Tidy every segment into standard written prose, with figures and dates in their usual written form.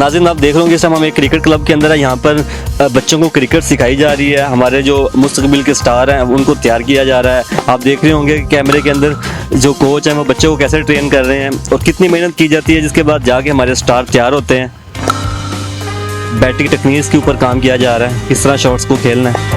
नाज़रीन, आप देख रहे होंगे इस टाइम हम एक क्रिकेट क्लब के अंदर है। यहाँ पर बच्चों को क्रिकेट सिखाई जा रही है। हमारे जो मुस्तकबिल के स्टार हैं उनको तैयार किया जा रहा है। आप देख रहे होंगे कैमरे के अंदर जो कोच हैं वो बच्चों को कैसे ट्रेन कर रहे हैं और कितनी मेहनत की जाती है, जिसके बाद जाके हमारे स्टार तैयार होते हैं। बैटिंग टेक्निक्स के ऊपर काम किया जा रहा है, किस तरह शॉट्स को खेलना है।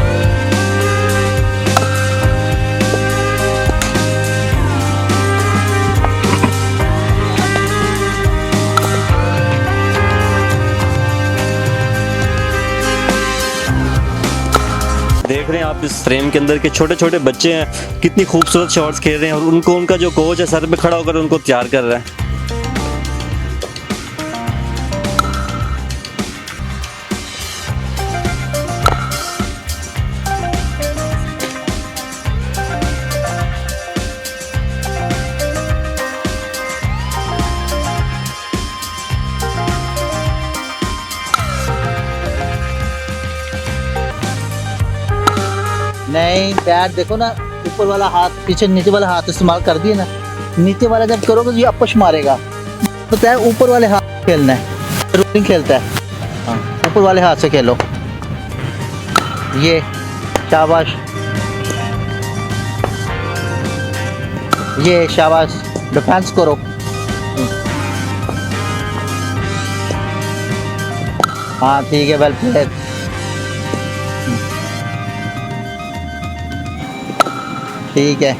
देख रहे हैं आप इस फ्रेम के अंदर के छोटे छोटे बच्चे हैं, कितनी खूबसूरत शॉट्स खेल रहे हैं और उनको उनका जो कोच है सर पे खड़ा होकर उनको तैयार कर रहा है। नहीं, बैट देखो ना, ऊपर वाला हाथ पीछे नीचे वाला हाथ इस्तेमाल कर दिए ना। नीचे वाला जब करोगे तो ये अपश मारेगा। पता है ऊपर वाले हाथ खेलना है, रोलिंग खेलता है। हाँ, ऊपर वाले हाथ से खेलो। ये शाबाश, ये शाबाश, डिफेंस करो। हाँ ठीक है, वेल प्लेड। ठीक है,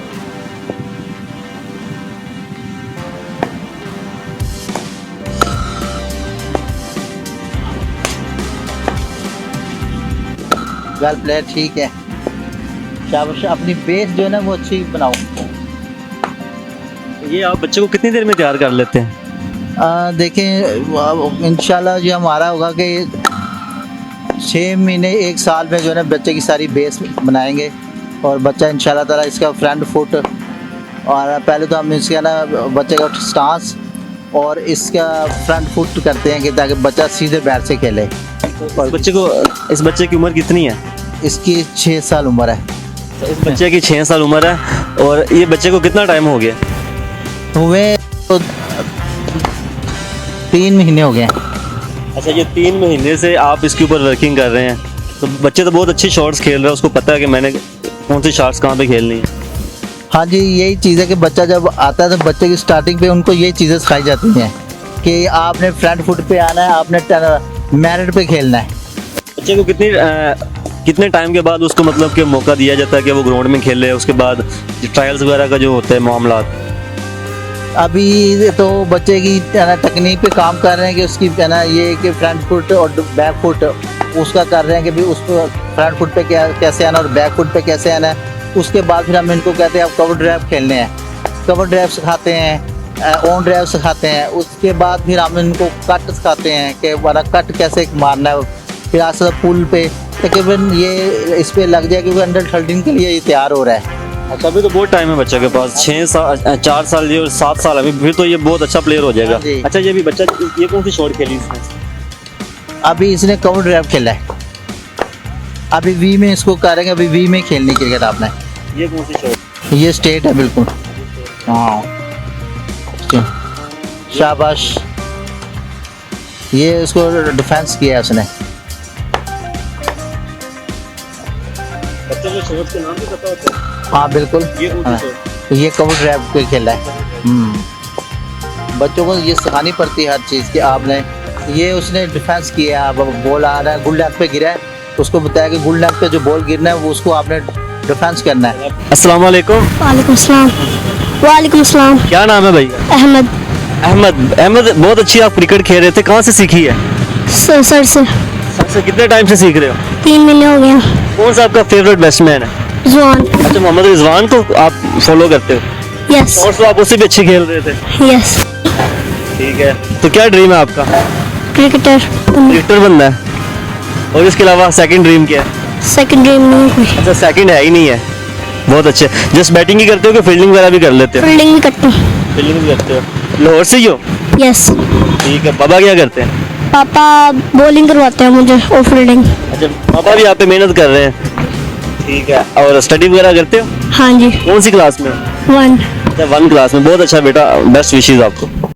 वेल प्लेड। ठीक है, शाबाश। अपनी बेस जो है ना वो अच्छी बनाओ। ये आप बच्चे को कितनी देर में तैयार कर लेते हैं? देखें इंशाल्लाह जो हमारा होगा कि 6 महीने 1 साल में जो है ना बच्चे की सारी बेस बनाएंगे और बच्चा इंशाल्लाह ताला इसका फ्रंट फुट, और पहले तो हम इसका ना बच्चे का स्टांस और इसका फ्रंट फुट करते हैं कि ताकि बच्चा सीधे बैट से खेले। और इस बच्चे की उम्र कितनी है? इसकी 6 साल उम्र है। इस बच्चे की 6 साल उम्र है और ये बच्चे को कितना टाइम हो गया? हुए तो 3 महीने हो गए। अच्छा, ये 3 महीने से आप इसके ऊपर वर्किंग कर रहे हैं, तो बच्चे तो बहुत अच्छी शॉट्स खेल रहा है, उसको पता है कि मैंने कौन सी शॉट्स कहाँ पे खेलनी है। हाँ जी, यही चीज़ है कि बच्चा जब आता है तो बच्चे की स्टार्टिंग पे उनको यही चीज़ें सिखाई जाती हैं कि आपने फ्रंट फुट पे आना है, आपने मैरिट पे खेलना है। बच्चे को कितने टाइम के बाद उसको मतलब कि मौका दिया जाता है कि वो ग्राउंड में खेले? उसके बाद ट्रायल्स वगैरह का जो होता है मामला? अभी तो बच्चे की तकनीक पे काम कर रहे हैं कि उसकी ये कि फ्रंट फुट और बैक फुट उसका कर रहे हैं कि भी उस फ्रंट फुट पे कैसे आना और बैक फुट पे कैसे आना है। उसके बाद फिर हम इनको कहते हैं आप कवर ड्राइव खेलने हैं, कवर ड्राइव सिखाते हैं, ऑन ड्राइव सिखाते हैं। उसके बाद फिर हम इनको कट सिखाते हैं कि वाला कट कैसे मारना है। फिर आस्ते पुल पे तकरीबन ये इस पर लग जाए क्योंकि अंडर 13 के लिए ये तैयार हो रहा है। अच्छा, अभी तो बहुत टाइम है बच्चे के पास, 4 साल और 7 साल अभी, फिर तो ये बहुत अच्छा प्लेयर हो जाएगा। अच्छा, ये भी बच्चा, ये कौन सी शॉट खेली इसने? अभी इसने कवर ड्राइव खेला है। अभी वी में इसको करेंगे, अभी वी में खेलनी क्रिकेट आपने। ये कौन सी शॉट? ये स्टेट है बिल्कुल। हाँ शाबाश, ये उसको डिफेंस किया है उसने। बच्चे को शॉट के नाम भी पता होता है? हाँ बिल्कुल। ये कवर ड्राइव पे खेला है। बच्चों को ये सिखानी पड़ती है हर चीज़ कि आपने ये उसने डिफेंस किया। अब बॉल आ रहा है, गुल लेंथ पे गिरा है, उसको बताया कि गुल लेंथ पे जो बॉल गिरना है वो उसको आपने डिफेंस करना है। अस्सलाम वालेकुम। वालेकुम सलाम। वालेकुम सलाम। क्या नाम है भाई? अहमद। अहमद, बहुत अच्छी आप क्रिकेट खेल रहे थे, कहाँ से सीखी है? सर से। सबसे कितने टाइम से सीख रहे हो? 3 महीने हो गए। कौन सा आपका फेवरेट बैट्समैन है? रिजवान। अच्छा, मोहम्मद रिजवान को आप फॉलो करते हो? यस। और तो आप उससे भी अच्छी खेल रहे थे? यस। ठीक है, तो क्या ड्रीम है आपका? क्रिकेटर बनना है। और इसके अलावा सेकंड ड्रीम क्या है? सेकंड ड्रीम नहीं कोई। अच्छा, सेकंड है ही नहीं है। बहुत अच्छे। जस्ट बैटिंग ही करते हो कि फील्डिंग वगैरह भी कर लेते हो? फील्डिंग भी करता हूँ। फील्डिंग भी करते हो? लाहौर से ही हो? यस। ठीक है, पापा क्या करते हैं? पापा बॉलिंग करवाते हैं मुझे और फील्डिंग। अच्छा, पापा भी यहाँ पे मेहनत कर रहे हैं। ठीक है, और स्टडी वगैरह करते हो? हाँ जी। कौन सी क्लास में? 1। अच्छा, 1 क्लास में। बहुत अच्छा बेटा, बेस्ट विशेस आपको।